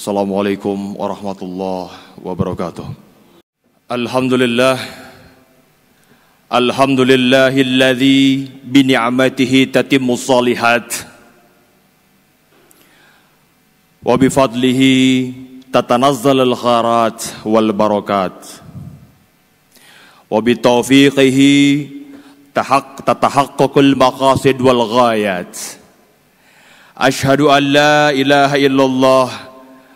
Assalamualaikum warahmatullahi wabarakatuh. Alhamdulillah. Alhamdulillahilladzi bini'matihi tatimmus shalihat wa bifadlihi tatanazzalul khairat wal barakat wa bitaufiqihi tatahaqqaqul maqasid wal ghayat. Ashhadu an la ilaha illallah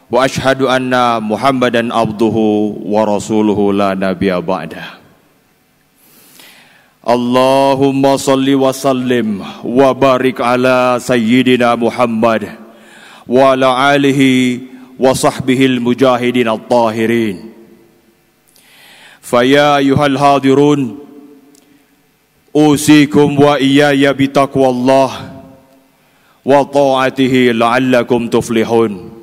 wa ashhadu anna Muhammadan abduhu wa rasuluhu la nabiyya ba'dah. Allahumma salli wa sallim wa barik ala sayyidina Muhammad wa ala alihi wa sahbihi al-mujahidin at-tahirin. Faya ayuhal hadirun, usikum wa iyaya bitaqwallah wa ta'atihi la'allakum tuflihun.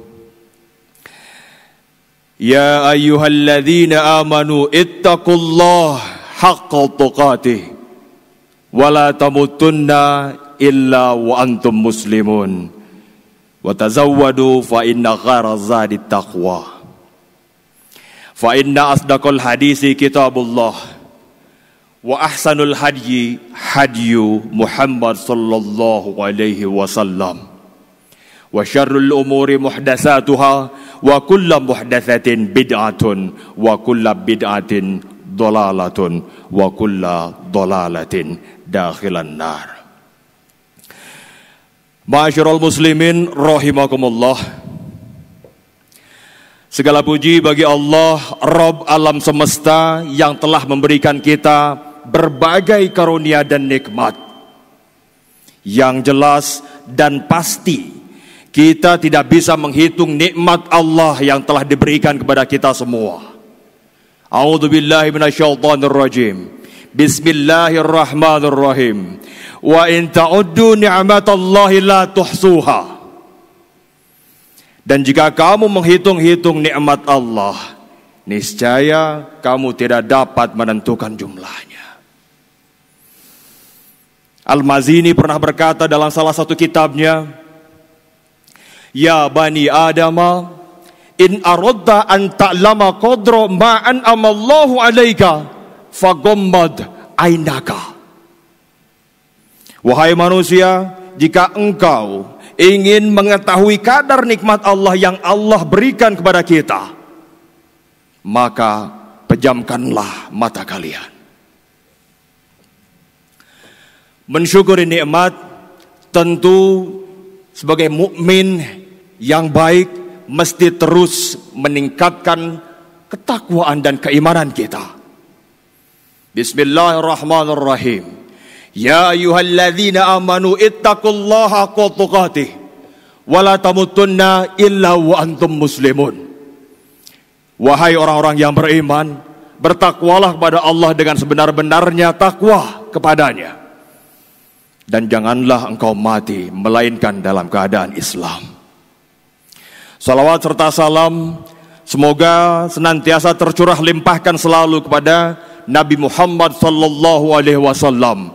Ya ayyuhalladzina amanu ittaqullaha haqqa tuqatih wa la tamutunna illa wa antum muslimun wa tazawwadu fa inna khairaz zadi taqwa fa inna asdaqal hadisi kitabullah wa ahsanul hadyi hadyu Muhammad sallallahu alaihi wasallam wa syarrul umuri muhdatsatuha wa kullu muhdatsatin bid'atun wa kullu bid'atin dolalatun wa kullu dolalatin dakhilan nar. Ma'asyiral muslimin rahimakumullah. Segala puji bagi Allah, Rabb alam semesta yang telah memberikan kita berbagai karunia dan nikmat. Yang jelas dan pasti kita tidak bisa menghitung nikmat Allah yang telah diberikan kepada kita semua. A'udzu billahi minasyaitonir rajim. Bismillahirrahmanirrahim. Wa in ta'uddu ni'matallahi la tuhsuha. Dan jika kamu menghitung-hitung nikmat Allah, niscaya kamu tidak dapat menentukan jumlahnya. Al-Mazini pernah berkata dalam salah satu kitabnya, Ya bani Adama, in aradta an ta'lama qadra ma an'ama Allahu 'alaika faghammad ainaka. Wahai manusia, jika engkau ingin mengetahui kadar nikmat Allah yang Allah berikan kepada kita, maka pejamkanlah mata kalian. Mensyukuri nikmat tentu sebagai mukmin yang baik mesti terus meningkatkan ketakwaan dan keimanan kita. Bismillahirrahmanirrahim. Ya ayyuhalladzina amanu ittaqullaha haqqa tuqatih wa la tamutunna illa wa antum muslimun. Wahai orang-orang yang beriman, bertakwalah kepada Allah dengan sebenar-benarnya takwa kepadanya. Dan janganlah engkau mati melainkan dalam keadaan Islam. Salawat serta salam semoga senantiasa tercurah limpahkan selalu kepada Nabi Muhammad sallallahu alaihi wasallam,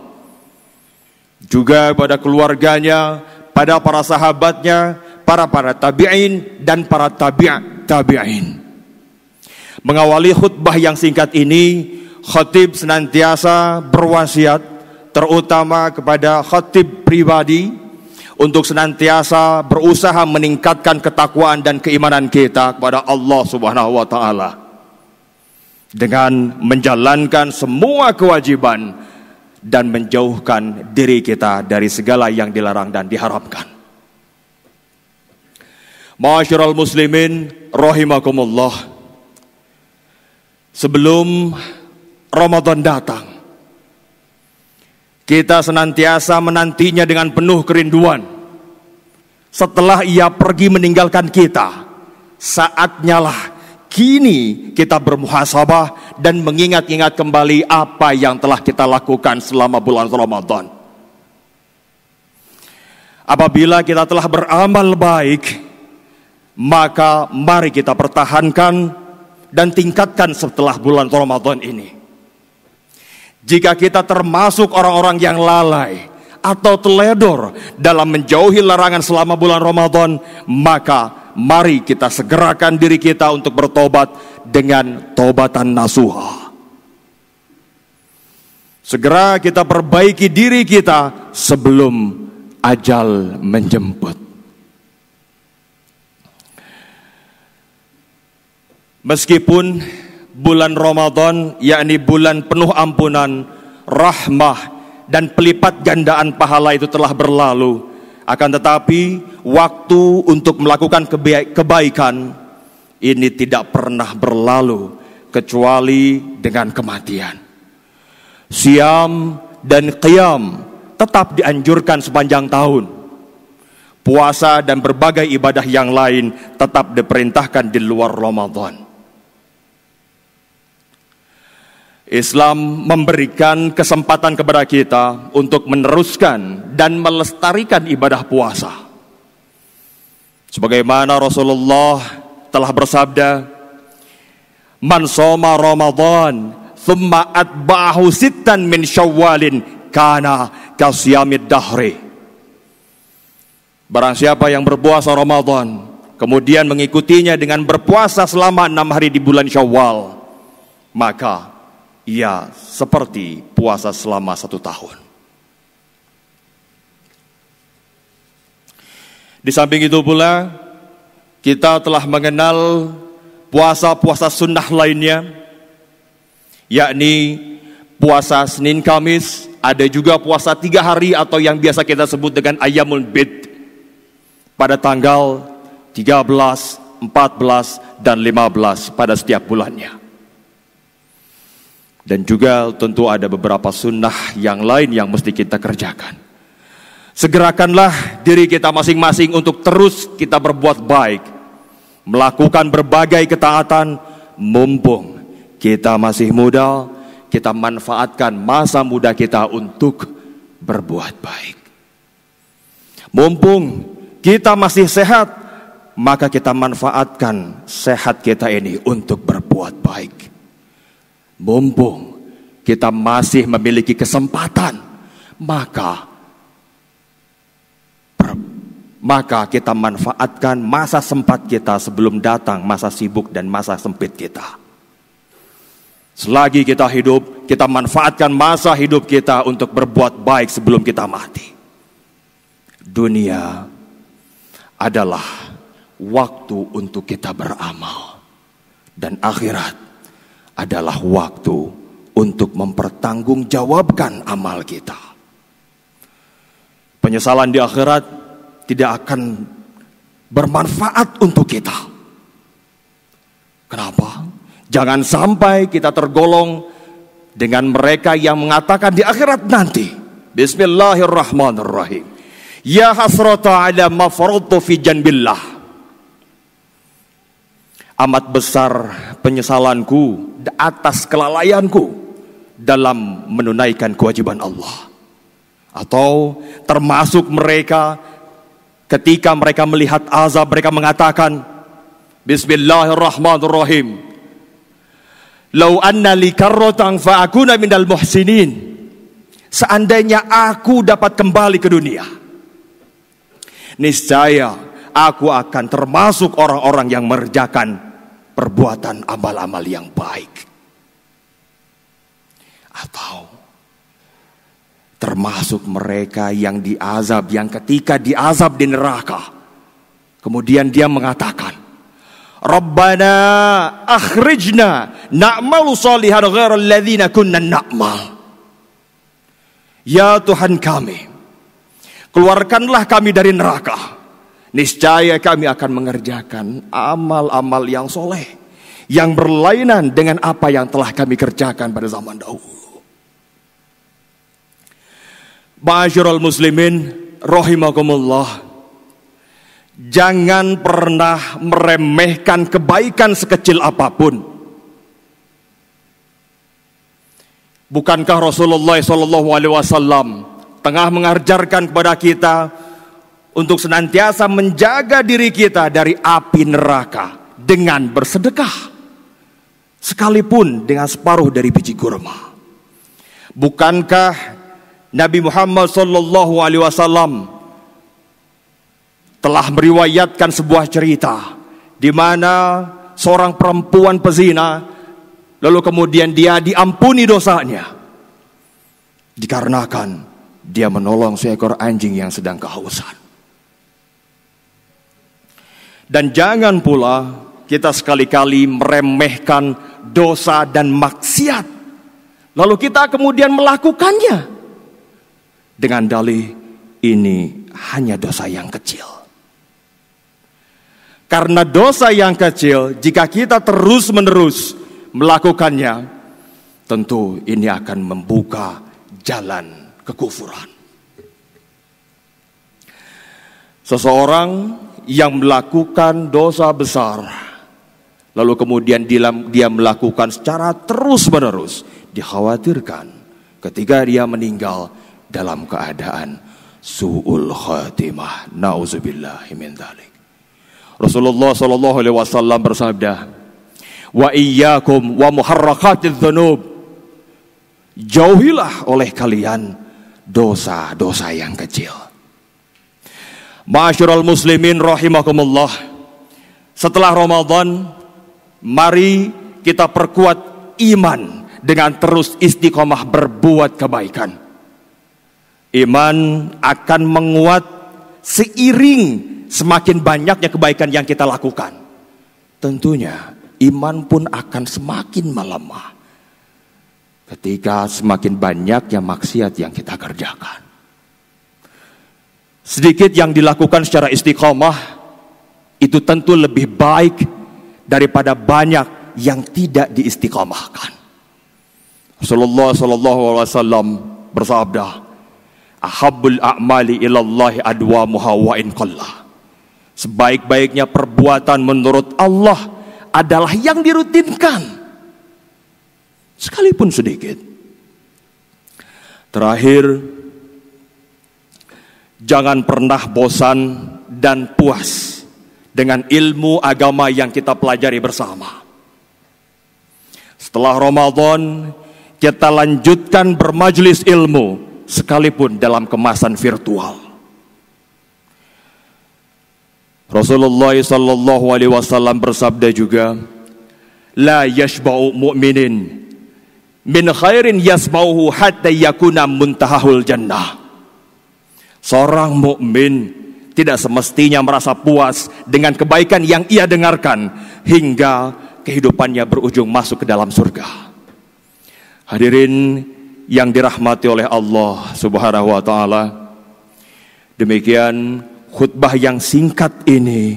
juga pada keluarganya, pada para sahabatnya, para tabi'in dan para tabi'in. Mengawali khutbah yang singkat ini, khatib senantiasa berwasiat terutama kepada khatib pribadi untuk senantiasa berusaha meningkatkan ketakwaan dan keimanan kita kepada Allah Subhanahu wa taala dengan menjalankan semua kewajiban dan menjauhkan diri kita dari segala yang dilarang dan diharamkan. Ma'asyiral muslimin rahimakumullah. Sebelum Ramadan datang, kita senantiasa menantinya dengan penuh kerinduan. Setelah ia pergi meninggalkan kita, saatnya lah kini kita bermuhasabah dan mengingat-ingat kembali apa yang telah kita lakukan selama bulan Ramadan. Apabila kita telah beramal baik, maka mari kita pertahankan dan tingkatkan setelah bulan Ramadan ini. Jika kita termasuk orang-orang yang lalai atau teledor dalam menjauhi larangan selama bulan Ramadan, maka mari kita segerakan diri kita untuk bertobat dengan tobatan nasuha. Segera kita perbaiki diri kita sebelum ajal menjemput. Meskipun bulan Ramadan, yakni bulan penuh ampunan, rahmah, dan pelipat gandaan pahala itu telah berlalu, akan tetapi waktu untuk melakukan kebaikan ini tidak pernah berlalu kecuali dengan kematian. Siam dan qiyam tetap dianjurkan sepanjang tahun. Puasa dan berbagai ibadah yang lain tetap diperintahkan di luar Ramadan. Islam memberikan kesempatan kepada kita untuk meneruskan dan melestarikan ibadah puasa. Sebagaimana Rasulullah telah bersabda, "Man shoma Ramadan thumma atba'ahu sittan min Syawwalin kana kasyamid dahri." Barang siapa yang berpuasa Ramadan kemudian mengikutinya dengan berpuasa selama 6 hari di bulan Syawal, maka ia seperti puasa selama 1 tahun. Di samping itu pula, kita telah mengenal puasa-puasa sunnah lainnya, yakni puasa Senin Kamis, ada juga puasa 3 hari atau yang biasa kita sebut dengan Ayyamul Bid pada tanggal 13, 14, dan 15 pada setiap bulannya. Dan juga tentu ada beberapa sunnah yang lain yang mesti kita kerjakan. Segerakanlah diri kita masing-masing untuk terus kita berbuat baik, melakukan berbagai ketaatan, mumpung kita masih muda, kita manfaatkan masa muda kita untuk berbuat baik. Mumpung kita masih sehat, maka kita manfaatkan sehat kita ini untuk berbuat baik. Mumpung kita masih memiliki kesempatan, maka kita manfaatkan masa sempat kita sebelum datang masa sibuk dan masa sempit kita. Selagi kita hidup, kita manfaatkan masa hidup kita untuk berbuat baik sebelum kita mati. Dunia adalah waktu untuk kita beramal, dan akhirat adalah waktu untuk mempertanggungjawabkan amal kita. Penyesalan di akhirat tidak akan bermanfaat untuk kita. Kenapa? Jangan sampai kita tergolong dengan mereka yang mengatakan di akhirat nanti, Bismillahirrahmanirrahim, ya hasrata ala ma faradtu fi janbillah. Amat besar penyesalanku atas kelalaianku dalam menunaikan kewajiban Allah. Atau termasuk mereka ketika mereka melihat azab, mereka mengatakan Bismillahirrahmanirrahim, lau anna li karratan fa akuna minal muhsinin. Seandainya aku dapat kembali ke dunia, niscaya aku akan termasuk orang-orang yang mengerjakan perbuatan amal-amal yang baik. Atau termasuk mereka yang diazab, yang ketika diazab di neraka, kemudian dia mengatakan, Rabbana akhrijna na'malu salihan ghairal ladzina kunna na'mal. Ya Tuhan kami, keluarkanlah kami dari neraka. Niscaya kami akan mengerjakan amal-amal yang soleh, yang berlainan dengan apa yang telah kami kerjakan pada zaman dahulu. Ma'asyiral muslimin rahimakumullah, jangan pernah meremehkan kebaikan sekecil apapun. Bukankah Rasulullah SAW tengah mengajarkan kepada kita untuk senantiasa menjaga diri kita dari api neraka dengan bersedekah, sekalipun dengan separuh dari biji kurma? Bukankah Nabi Muhammad SAW telah meriwayatkan sebuah cerita di mana seorang perempuan pezina lalu kemudian dia diampuni dosanya dikarenakan dia menolong seekor anjing yang sedang kehausan. Dan jangan pula kita sekali-kali meremehkan dosa dan maksiat, lalu kita kemudian melakukannya dengan dalih ini hanya dosa yang kecil. Karena dosa yang kecil, jika kita terus-menerus melakukannya, tentu ini akan membuka jalan kekufuran. Seseorang yang melakukan dosa besar, lalu kemudian dia melakukan secara terus-menerus, dikhawatirkan ketika dia meninggal dalam keadaan su'ul khatimah. Nauzubillahi min dzalik. Rasulullah sallallahu alaihi wasallam bersabda, "Wa iyyakum wa muharrakatiz dzunub." Jauhilah oleh kalian dosa-dosa yang kecil. Ma'asyiral muslimin rahimakumullah. Setelah Ramadan, mari kita perkuat iman dengan terus istiqomah berbuat kebaikan. Iman akan menguat seiring semakin banyaknya kebaikan yang kita lakukan. Tentunya iman pun akan semakin melemah ketika semakin banyaknya maksiat yang kita kerjakan. Sedikit yang dilakukan secara istiqomah itu tentu lebih baik daripada banyak yang tidak diistiqomahkan. Rasulullah sallallahu alaihi wasallam bersabda, "Ahabbul a'mali ilallahi adwamuha wa in qalla." Sebaik-baiknya perbuatan menurut Allah adalah yang dirutinkan, sekalipun sedikit. Terakhir, jangan pernah bosan dan puas dengan ilmu agama yang kita pelajari bersama. Setelah Ramadan, kita lanjutkan bermajlis ilmu, sekalipun dalam kemasan virtual. Rasulullah sallallahu alaihi wasallam bersabda juga, "La yashba'u mu'minin min khairin yasma'uhu hatta yakuna muntahahul jannah." Seorang mukmin tidak semestinya merasa puas dengan kebaikan yang ia dengarkan hingga kehidupannya berujung masuk ke dalam surga. Hadirin yang dirahmati oleh Allah Subhanahu wa taala, demikian khutbah yang singkat ini,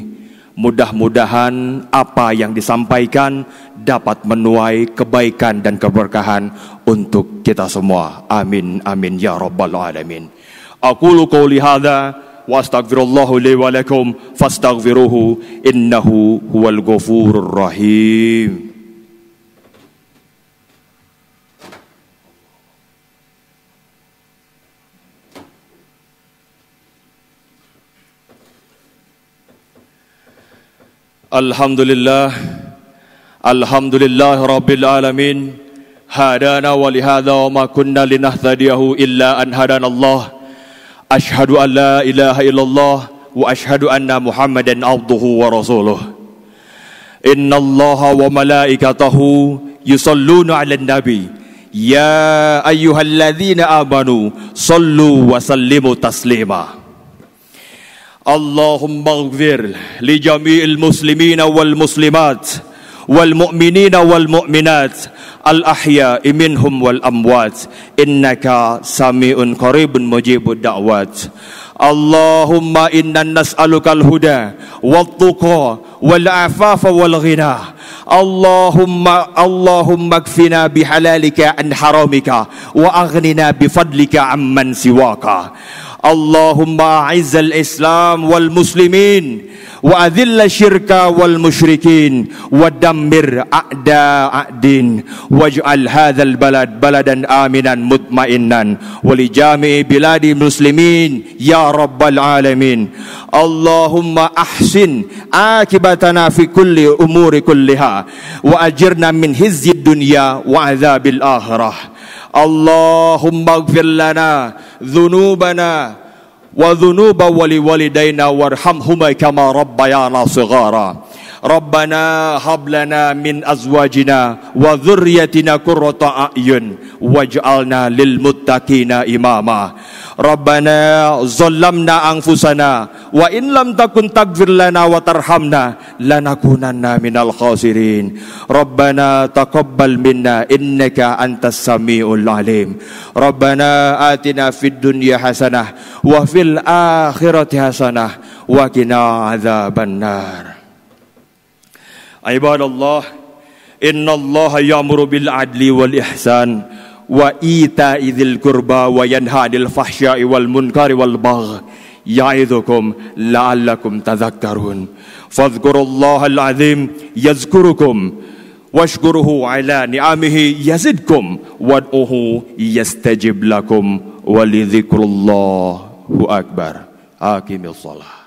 mudah-mudahan apa yang disampaikan dapat menuai kebaikan dan keberkahan untuk kita semua. Amin amin ya rabbal alamin. Aqulu qouli hadza wa astaghfirullahu li wa lakum fastaghfiruhu innahu huwal ghafurur rahim. Alhamdulillah, alhamdulillah rabbil alamin, hadana wa lihadza wa ma kunna linahtadiyahu illa an hadana Allah. Ashhadu an la ilaha illallah wa ashhadu anna Muhammadan abduhu wa rasuluh. Innallaha wa malaikatahu yusalluna 'alan nabi. Ya ayyuhalladzina amanu sallu wa sallimu taslima. Allahumma ighfir li jami'il muslimina wal muslimat wal mu'minina wal mu'minat al ahya'i minhum wal amwat innaka sami'un qaribun mujibud da'wat. Allahumma inna nas'aluka al huda wat tuqa wal afafa wal ghina. Allahumma kfina bihalalika an haramika wa aghnina bifadlika amman siwaka. Allahumma a'izzal Islam wal muslimin wa adhilla syirka wal musyrikin wa dammir a'da'ad-din waj'al hadzal balad baladan aminan mutmainnan wa li jami'i biladi muslimin ya rabbal alamin. Allahumma ahsin akibatana fi kulli umuri kulliha wa ajirna min hizyid dunya wa adzabil akhirah. Allahumma ighfir lana dhunubana wa dhunuba waliwalidayna warhamhuma kama rabbayana shighara. Rabbana hab lana min azwajina wa dhurriyyatina qurrata a'yun waj'alna lil muttaqina imama. Rabbana zalamna anfusana wa in lam takun taghfir lana wa tarhamna lanakunanna minal khasirin. Rabbana taqabbal minna innaka antas samiul alim. Rabbana atina fid dunya hasanah wa fil akhirati hasanah wa qina adzabannar. Ibadallah, innallaha ya'muru bil adli wal ihsan wa ita'i dzil qurba wa yanha 'anil fahsya'i wal munkari wal baghi ya'idzukum la'allakum tadhakkarun. Fadhkurullahal 'azim yazkurukum washkuruhu 'ala ni'amihi yazidkum wad'uhu yastajib lakum wa lidzikrullahi akbar. Aqimish shalah.